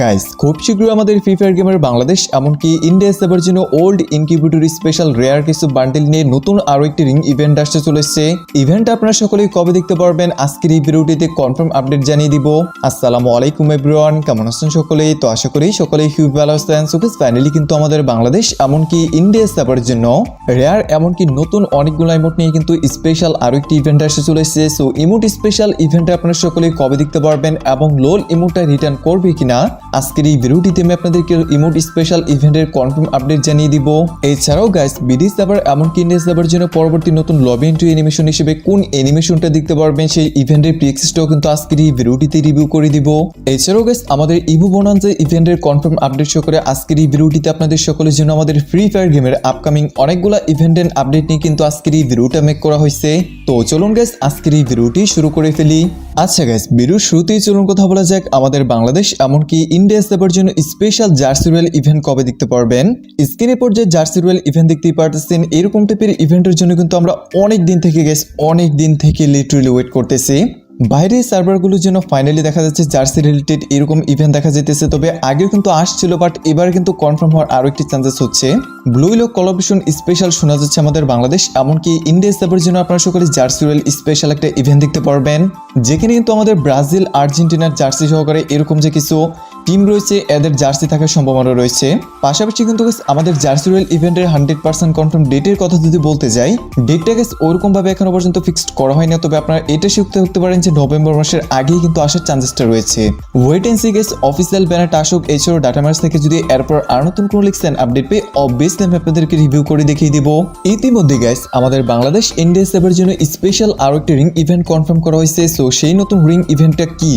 Guys, খুব শীঘ্রই আমাদের ফ্রি ফায়ার গেমের বাংলাদেশ এমনকি ইন্ডিয়া সার্ভার জন্য ওল্ড ইনকিউবেটর স্পেশাল রেয়ার কিছু বান্ডেল নিয়ে নতুন আরো একটি রিং ইভেন্ট আসতে চলেছে। ইভেন্ট আপনারা সকলেই কবে দেখতে পারবেন আজকের এই ভিডিওটিতে কনফার্ম আপডেট জানিয়ে দিব। আসসালামু আলাইকুম এভরিওয়ান, কেমন আছেন সকলেই? তো আশা করি সকলেই খুব ভালো আছেন। সো গাইস, ফাইনালি কিন্তু আমাদের বাংলাদেশ এমনকি ইন্ডিয়া সার্ভারের জন্য রেয়ার এমনকি নতুন অনেকগুলো ইমোট নিয়ে কিন্তু স্পেশাল আরো একটি ইভেন্ট আসতে চলেছে। সো ইমোট স্পেশাল ইভেন্টে আপনারা সকলেই কবে দেখতে পারবেন এবং লোল ইমোটটা রিটার্ন করবে কিনা আজকের এই ভিডিওটিতে আমি আপনাদেরকে ইমোট স্পেশাল ইভেন্টের কনফার্ম আপডেট জানিয়ে দিব। এছাড়াও গাইস, বিডি সার্ভার এমনকি ইন্ডিয়া সার্ভার জন্য পরবর্তী নতুন লবি এন্ট্রি অ্যানিমেশন হিসেবে কোন অ্যানিমেশনটা দেখতে পারবেন সেই ইভেন্টের প্রিএক্সেসটাও কিন্তু আজকের এই ভিডিওটিতে রিভিউ করে দিব। এছাড়াও গাইস, আমাদের ইভো বোনান্সা ইভেন্টের কনফার্ম আপডেট শো করে আজকের এই ভিডিওটিতে আপনাদের সকলের জন্য আমাদের ফ্রি ফায়ার গেমের আপকামিং অনেকগুলো ইভেন্ট এন্ড আপডেট নিয়ে কিন্তু আজকের এই ভিডিওটা মেক করা হয়েছে। তো চলুন গাইস, আজকের এই ভিডিওটি শুরু করে ফেলি। আচ্ছা গাইস, ভিডিওর শুরুতেই চলুন কথা বলা যাক আমাদের বাংলাদেশ এমনকি ইন্ডিয়া সার্ভার জন্য স্পেশাল জার্সি রয়েল ইভেন্ট কবে দেখতে পারবেন। স্ক্রিনে পর যে জার্সি রয়েল ইভেন্ট দেখতেই পারতেছেন, এরকম টাইপের ইভেন্টের জন্য কিন্তু আমরা অনেক দিন থেকে লিটারালি ওয়েট করতেছি। বাইরে সার্ভারগুলোর জন্য ফাইনালি দেখা যাচ্ছে জার্সি রিলেটেড এরকম ইভেন্ট দেখা যেতেছে। তবে আগেও কিন্তু আসছিল, বাট এবার কিন্তু কনফার্ম হওয়ার আরো একটি চান্সেস হচ্ছে। ব্লু উইলো কোলাবরেশন স্পেশাল শোনা যাচ্ছে আমাদের বাংলাদেশ এমনকি ইন্ডিয়া সার্ভারের জন্য আপনারা সকলে জার্সি রয়েল স্পেশাল একটা ইভেন্ট দেখতে পারবেন, যেখানে কিন্তু আমাদের ব্রাজিল আর্জেন্টিনার জার্সি সহকারে এরকম যে কিছু টিম রয়েছে এদের জার্সি থাকার সম্ভাবনা রয়েছে। পাশাপাশি কিন্তু আমাদের জার্সি রয়েল ইভেন্টের 100% কনফার্ম ডেটের কথা যদি বলতে যাই, ডেটটা ওরকম ভাবে এখনো পর্যন্ত ফিক্সড করা হয় না। তবে আপনারা এটা শিখতে হতে পারেন যে নভেম্বর মাসের আগেই কিন্তু আসার চান্সেসটা রয়েছে। Wait and see guys, official ব্যানারটা আসুক। এছাড়াও ডাটামার্স থেকে যদি এরপর আর নতুন কোনো লিখছেন আপডেট পেয়ে অবভিয়াসলি আমি আপনাদেরকে রিভিউ করে দেখিয়ে দিব। ইতিমধ্যে গাইস, আমাদের বাংলাদেশ ইন্ডিয়া সার্ভারের জন্য স্পেশাল আরো একটি রিং ইভেন্ট কনফার্ম করা হয়েছে। সো সেই নতুন রিং ইভেন্টটা কি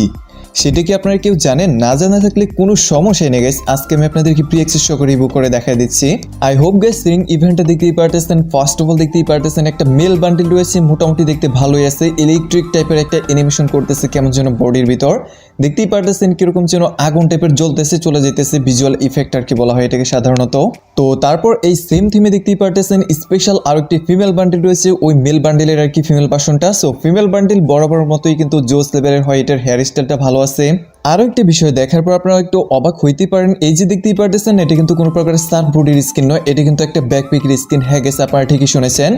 সেটা কি আপনারা কেউ জানেন? না জানা থাকলে কোনো সমস্যা নেই গাইস, আজকে আমি আপনাদেরকে প্রি অ্যাক্সেস সহ রিভিউ করে দেখাই দিচ্ছি। আই হোপ গাইস রিং ইভেন্টটা দেখতেই পারতেছেন। ফার্স্ট অফ অল দেখতেই পারতেছেন একটা মেল বান্ডেল রয়েছে, মোটামুটি দেখতে ভালোই আছে। ইলেকট্রিক টাইপের একটা অ্যানিমেশন করতেছে কেমন যেন বডির ভিতর, দেখতেই পারতেছেন কিরকম যেন আগুন টাইপের জ্বলতেছে চলে যেতেছে, ভিজুয়াল ইফেক্ট আর কি বলা হয় এটাকে সাধারণত। তো তারপর এই সেম থিমে দেখতেই পারতেছেন স্পেশাল আরো একটি ফিমেল বান্ডেল রয়েছে, ওই মেল বান্ডেলের আর কি ফিমেল পার্সনটা। সো ফিমেল বান্ডেল বরাবর মতোই কিন্তু জোস লেভেলের হয়, এটার হেয়ার স্টাইলটা ভালো আছে। আরো একটা বিষয় দেখার পর আপনারা একটু অবাক হইতেই পারেন, এই যে দেখতেই পারতেছেন এটা কিন্তু কোনো প্রকার সার্ফ বডির স্কিন নয়, এটা কিন্তু একটা ব্যাকপ্যাকের স্কিন। হ্যাঁ গেছে, আপনারা ঠিকই শুনেছেন।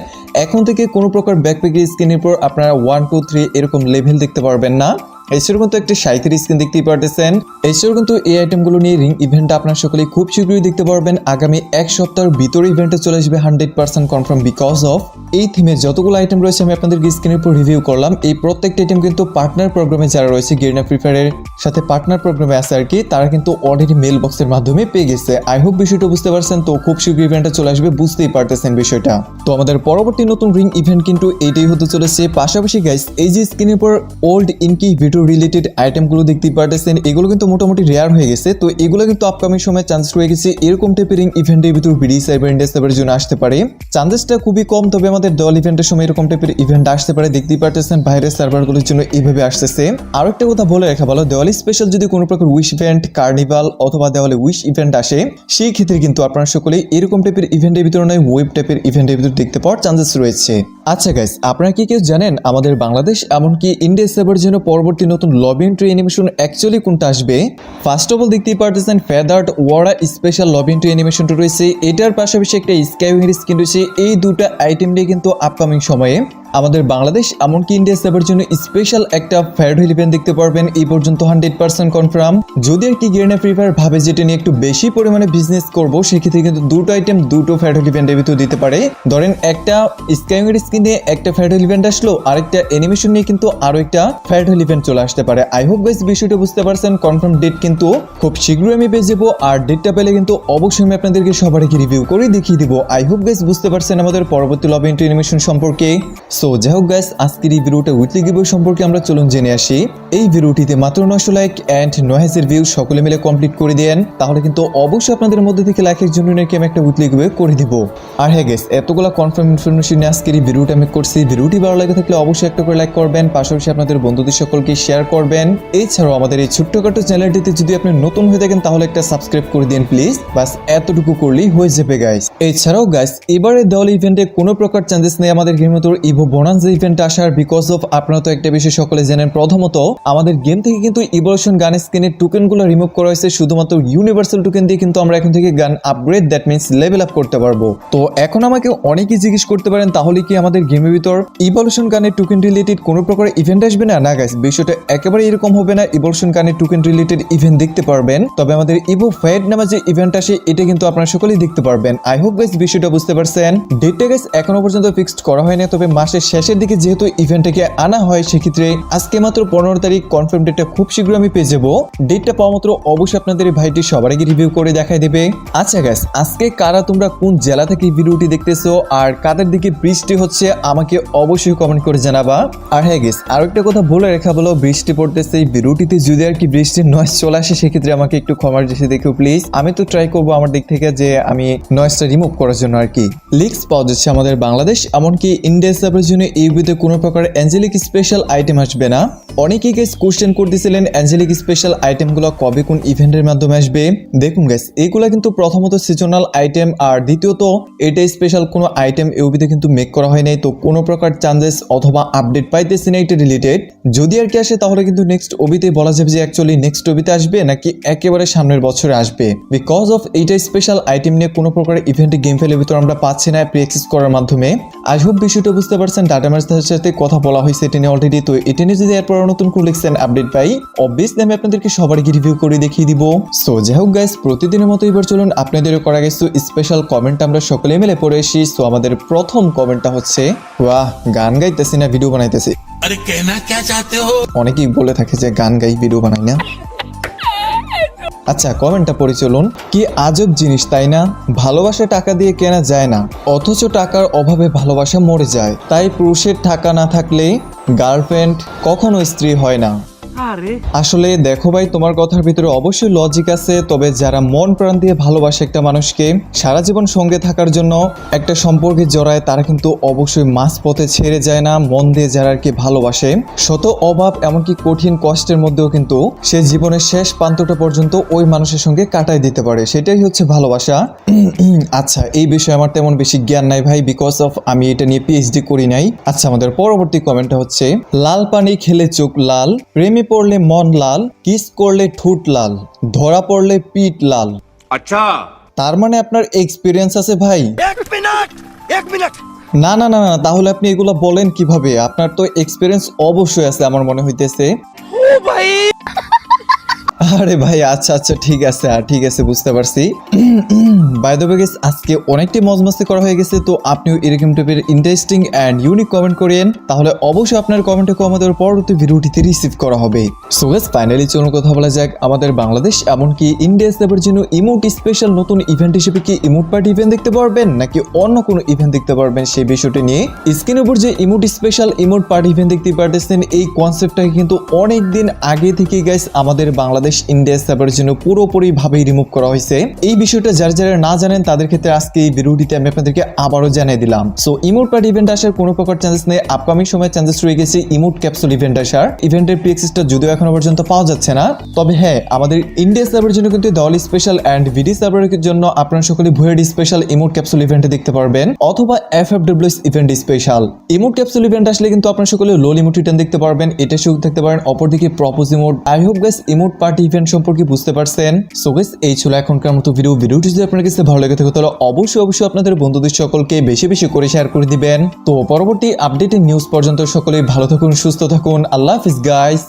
এখন থেকে কোনো প্রকার ব্যাকপ্যাকের স্কিনের পর আপনারা 1, 2, 3 এরকম লেভেল দেখতে পারবেন না। এছাড়াও কিন্তু একটা সাইকের স্কিন দেখতেই পারতেছেন। এছাড়াও কিন্তু এই আইটেমগুলো নিয়ে রিং ইভেন্টটা আপনারা সকলেই খুব শীঘ্রই দেখতে পারবেন। আগামী এক সপ্তাহের ভিতরে ইভেন্টে চলে আসবে 100% কনফার্ম, বিকজ অফ এই থিমের যতগুলো আইটেম রয়েছে আমি আপনাদের স্ক্রিনের উপর রিভিউ করলাম। এই প্রত্যেকটা আইটেম কিন্তু পার্টনার প্রোগ্রামে যারা রয়েছে গেরিনা ফ্রি ফায়ারের সাথে পার্টনার প্রোগ্রামে আছে আর কি, তারা কিন্তু অলরেডি মেল বক্সের মাধ্যমে পেয়ে গেছে। আই হোপ বিষয়টা বুঝতে পারছেন। তো খুব শীঘ্রই ইভেন্টটা চলে আসবে, বুঝতেই পারতেছেন বিষয়টা। তো আমাদের পরবর্তী নতুন রিং ইভেন্ট কিন্তু এটাই হতে চলেছে। পাশাপাশি গাইস, এই যে স্ক্রিনের উপর ওল্ড ইনকিউবেটর রিলেটেড আইটেমগুলো দেখতেই পারতেছেন, এগুলো কিন্তু মোটামুটি রেয়ার হয়ে গেছে। তো এগুলো কিন্তু আপকামিং সময় চান্স রয়ে গেছে এরকম টাইপের রিং ইভেন্টের ভিতর বিডি সাইবার ইন্ডিয়া সাইবারের জন্য আসতে পারে। চান্সেসটা খুবই কম, তবে আমাদের দেওয়াল ইভেন্টের সময় এরকম টাইপের ইভেন্ট আসতে পারে। দেখতেই পারতেছেন বাইরের সার্ভারগুলোর জন্য এইভাবে আসতেছে। আরো একটা কথা বলে রাখা ভালো, দেওয়ালি স্পেশাল যদি কোনো প্রকার উইশ ইভেন্ট, কার্নিভাল অথবা দেওয়ালে উইশ ইভেন্ট আসে, সেই ক্ষেত্রে কিন্তু আপনারা সকলেই এরকম টাইপের ইভেন্টের ভিতরে নয় ওয়েব টাইপের ইভেন্টের ভিতর দেখতে পাওয়ার চান্সেস রয়েছে। আচ্ছা গাইস, আপনারা কি কেউ জানেন আমাদের বাংলাদেশ এমনকি ইন্ডিয়া সার্ভারের জন্য পরবর্তী নতুন লবি এন্ট্রি অ্যানিমেশন অ্যাকচুয়ালি কোনটা আসবে? ফার্স্ট অফ অল দেখতেই পারতেছেন ফেদার্ড ওয়ারা স্পেশাল লবি এন্ট্রি অ্যানিমেশনটা রয়েছে, এটার পাশাপাশি একটা স্কাইউইং স্কিন রয়েছে। এই দুটো আইটেম নিয়ে কিন্তু আপকামিং সময়ে আমাদের বাংলাদেশ এমনকি ইন্ডিয়া সার্ভারের জন্য স্পেশাল একটা ফেয়ারওয়েল ইভেন্ট দেখতে পারবেন। এই পর্যন্ত 100% কনফার্ম। যদি আর কি গেরিনা ফ্রি ফায়ার ভাবে যেটা নিয়ে একটু বেশি পরিমাণে বিজনেস করব, সেক্ষেত্রে কিন্তু দুটো আইটেম দুটো ফেয়ারওয়েল ইভেন্টের ভিতর দিতে পারে। ধরেন একটা স্কাইউইং স্কিন নিয়ে একটা ফেয়ারওয়েল ইভেন্ট আসলো, আরেকটা অ্যানিমেশন নিয়ে কিন্তু আরো একটা ফেয়ারওয়েল ইভেন্ট চলে আসতে পারে। আই হোপ গাইস বিষয়টা বুঝতে পারছেন। কনফার্ম ডেট কিন্তু খুব শীঘ্রই আমি পেয়ে যাবো, আর ডেটটা পেলে কিন্তু অবশ্যই আমি আপনাদেরকে সবার আগে রিভিউ করে দেখিয়ে দিব। আই হোপ গাইস বুঝতে পারছেন আমাদের পরবর্তী লবি এন্ট্রি অ্যানিমেশন সম্পর্কে। সো যাই হোক গাইস, আজকের এই ভিডিওটা উইকলি গিভ সম্পর্কে আমরা চলুন জেনে আসি। এই ভিডিওটিতে মাত্র 900 লাইক এন্ড 9000 ভিউ সকলে মিলে কমপ্লিট করে দেন, তাহলে কিন্তু অবশ্যই আপনাদের মধ্যে থেকে লাইকের জন্য নাকি আমি একটা উইকলি গিভ করে দিব। আর হ্যাঁ গাইস, এতগুলা কনফার্ম ইনফরমেশন নিয়ে আজকের এই ভিডিওটা আমি করছি। ভিডিওটি ভালো লাগে থাকলে অবশ্যই একটা করে লাইক করবেন, পাশাপাশি আপনাদের বন্ধুদের সকলকে শেয়ার করবেন। এছাড়াও আমাদের এই ছোট্টখাটো চ্যানেলটিতে যদি আপনি নতুন হয়ে থাকেন তাহলে একটা সাবস্ক্রাইব করে দিন প্লিজ। বাস এতটুকু করলেই হয়ে যাবে গাইস। এছাড়াও গাইস, এবারে দেওয়াল ইভেন্টে কোনো প্রকার চান্সেস নেই আমাদের গেমের ভিতর ইভো বোনান্সা ইভেন্ট আসার বিকজ অফ আপনারা তো একটা বিষয় সকলে জানেন, প্রথমত আমাদের গেম থেকে কিন্তু ইভলিউশন গান স্কিনের টোকেনগুলো রিমুভ করা হয়েছে শুধুমাত্র ইউনিভার্সাল টোকেন দিয়ে, কিন্তু আমরা এখন থেকে গান upgrade that means level up করতে পারবো। তো এখন আমাকে অনেকেই জিজ্ঞেস করতে পারেন তাহলে কি আমাদের গেমের ভিতর ইভলিউশন গানের টোকেন রিলেটেড কোনো প্রকার ইভেন্ট আসবে না? না গাইস, বিষয়টা একেবারে এরকম হবে না। ইভলিউশন গানের টোকেন রিলেটেড ইভেন্ট দেখতে পারবেন, তবে আমাদের ইভো ফেড নামে যে ইভেন্ট আসে এটা কিন্তু আপনারা সকলেই দেখতে পারবেন। আই হোপ গাইস বিষয়টা বুঝতে পারছেন। ডেটটা গাইস এখনো পর্যন্ত ফিক্সড করা হয়নি, তবে মাসের শেষের দিকে যেহেতু ইভেন্টটাকে আনা হয় সেক্ষেত্রে আজকে মাত্র 15 তারিখ কনফার্ম ডেটটা খুব শীঘ্র আমি পেয়ে যাবো। ডেটটা পাওয়া মাত্র অবশ্যই আপনাদের এই ভাইটি সবার আগে রিভিউ করে দেখাই দেবে। আচ্ছা গাইস, আজকে কারা তোমরা কোন জেলা থেকে ভিডিওটি দেখতেছো আর কাদের দিকে বৃষ্টি হচ্ছে আমাকে অবশ্যই কমেন্ট করে জানাবা। আর হ্যাঁ গাইস, আর একটা কথা বলে রেখা বলো, বৃষ্টি পড়তেছে এই ভিডিওটিতে যদি আর কি বৃষ্টির নয়েজ চলে আসে সেক্ষেত্রে আমাকে একটু ক্ষমার দৃষ্টি দেখো প্লিজ। আমি তো ট্রাই করবো আমার দিক থেকে যে আমি নয়েজটা রিমুভ করার জন্য আর কি। লিক্স পাওয়া যাচ্ছে আমাদের বাংলাদেশ এমনকি ইন্ডিয়া সার্ভারের জন্য ইউবিতে কোনো প্রকার অ্যাঞ্জেলিক স্পেশাল আইটেম আসবে না। অনেকেই গাইস কোশ্চেন করতেছিলেন অ্যাঞ্জেলিক স্পেশাল আইটেমগুলো কবে কোন ইভেন্টের মাধ্যমে আসবে। দেখুন গাইস, এইগুলা কিন্তু প্রথমত সিজনাল আইটেম, আর দ্বিতীয়ত এটা স্পেশাল কোনো আইটেম ইউবিতে কিন্তু মেক করা হয় নাই, তো কোনো প্রকার চেঞ্জেস অথবা আপডেট পাইতেছি না এটা রিলেটেড। যদি আর কি আসে তাহলে কিন্তু নেক্সট ওবিতে বলা যাবে যে অ্যাকচুয়ালি নেক্সট ওবিতে আসবে নাকি একেবারে সামনের বছরে আসবে, বিকজ অফ এইটা স্পেশাল আইটেম নিয়ে কোনো প্রকার ইভেন্টে গেম ফেলের ভিতর আমরা পাচ্ছি না প্রি অ্যাক্সেস করার মাধ্যমে। আই হোপ বিষয়টা বুঝতে পারছেন। ডাটা মার্সের সাথে কথা বলা হয়েছে এটা নিয়ে অলরেডি, তো এটা নিয়ে যদি এরপর নতুন কালেকশন আপডেট পাই অবভিয়াসলি আমি আপনাদেরকে সবার আগে রিভিউ করে দেখিয়ে দিব। সো যাই হোক গাইস, প্রতিদিনের মতো এবার চলুন আপনাদেরও করা গেছে স্পেশাল কমেন্ট আমরা সকলে মিলে পড়ে এসি। সো আমাদের প্রথম কমেন্টটা হচ্ছে, ওয়াহ গান গাইতেছি না ভিডিও বানাইতেছি। अरे कहना क्या चाहते हो? অনেকেই বলে থাকে যে গান গাই ভিডিও বানাই না। আচ্ছা কমেন্টটা পড়ে চলুন। কি আজব জিনিস তাই না, ভালোবাসা টাকা দিয়ে কেনা যায় না, অথচ টাকার অভাবে ভালোবাসা মরে যায়। তাই পুরুষের টাকা না থাকলে গার্লফ্রেন্ড কখনো স্ত্রী হয় না। আসলে দেখো ভাই, তোমার কথার ভিতরে অবশ্যই লজিক আছে, তবে যারা মন প্রাণ দিয়ে ভালোবাসে একটা মানুষকে সারা জীবন সঙ্গে থাকার জন্য একটা সম্পর্কে জড়ায় তারা কিন্তু অবশ্যই মাঝ পথে ছেড়ে যায় না। মন দিয়ে যারা আর কি ভালোবাসে শত অভাব এমনকি কঠিন কষ্টের মধ্যেও কিন্তু সে জীবনের শেষ প্রান্তটা পর্যন্ত ওই মানুষের সঙ্গে কাটাই দিতে পারে, সেটাই হচ্ছে ভালোবাসা। আচ্ছা এই বিষয়ে আমার তেমন বেশি জ্ঞান নাই ভাই, বিকজ অফ আমি এটা নিয়ে পিএইচডি করি নাই। আচ্ছা আমাদের পরবর্তী কমেন্টটা হচ্ছে, লাল পানি খেলে চোখ লাল, প্রেমে পড়লে মন লাল, কিস করলে ঠোঁট লাল, ধরা পড়লে পিঠ লাল। अच्छा তার মানে আপনার এক্সপিরিয়েন্স আছে ভাই? एक मिनट না না না না, তাহলে আপনি এগুলো বলেন কিভাবে? আপনার তো এক্সপিরিয়েন্স অবশ্যই আছে আমার মনে হইতেছে। আরে ভাই আচ্ছা আচ্ছা ঠিক আছে, আর ঠিক আছে বুঝতে পারছি। বাই দ্য ওয়ে গাইস, আজকে অনেকটাই মজমস্তি করা হয়ে গেছে, তো আপনিও এরকম টাইপের ইন্টারেস্টিং এন্ড ইউনিক কমেন্ট করেন, তাহলে অবশ্যই আপনার কমেন্টকে আমাদের পরবর্তী ভিডিওটিতে রিসিভ করা হবে। সো গাইস ফাইনালি চলুন কথা বলা যাক আমাদের বাংলাদেশ এমনকি ইন্ডিয়া সার্ভারের জন্য ইমোট স্পেশাল নতুন ইভেন্ট হিসেবে কি ইমোট পার্টি ইভেন্ট দেখতে পারবেন নাকি অন্য কোনো ইভেন্ট দেখতে পারবেন সেই বিষয়টি নিয়ে স্ক্রিনের উপর যে emote special emote party event দেখতে পারতেছেন, এই কনসেপ্টটাকে কিন্তু অনেক দিন আগে থেকে গাইস আমাদের বাংলাদেশ ইন্ডিয়া সার্ভারের জন্য পুরোপুরি ভাবে রিমুভ করা হয়েছে। এই বিষয়টা যারা যারা না জানেন তাদের ক্ষেত্রে আজকে এই ভিডিওটিতে আমি আপনাদেরকে আবারও জানিয়ে দিলাম। সো ইমোট পার্টি ইভেন্ট আসার কোনো প্রকার চান্সেস নেই, আপকামিং সময় চান্সেস রয়ে গেছে ইমোট ক্যাপসুল ইভেন্ট আসার। ইভেন্টের প্রি অ্যাক্সেসটা যদিও এখনো পর্যন্ত পাওয়া যাচ্ছে না, তবে হ্যাঁ আমাদের ইন্ডিয়া সার্ভারের জন্য কিন্তু দলি স্পেশাল এন্ড ভিডি সার্ভারের জন্য আপনারা সকলে ভুয়েড স্পেশাল ইমোট ক্যাপসুল ইভেন্টে দেখতে পারবেন, অথবা FFWS event special emote capsule event আসলে কিন্তু আপনারা সকলে লোল ইমোট রিটার্ন দেখতে পারবেন, এটা সুযোগ থাকতে পারেন। অপরদিকে propose emote. I hope guys emote party event সম্পর্কে বুঝতে পারছেন। সো গাইস এই ছিল এখনকার মতো ভিডিওটি যদি আপনার কাছে ভালো লেগে থাকে তাহলে অবশ্যই আপনাদের বন্ধুদের সকলকে বেশি বেশি করে শেয়ার করে দিবেন। তো পরবর্তী আপডেটের নিউজ পর্যন্ত সকলেই ভালো থাকুন, সুস্থ থাকুন। আল্লাহ হাফিজ গাইস।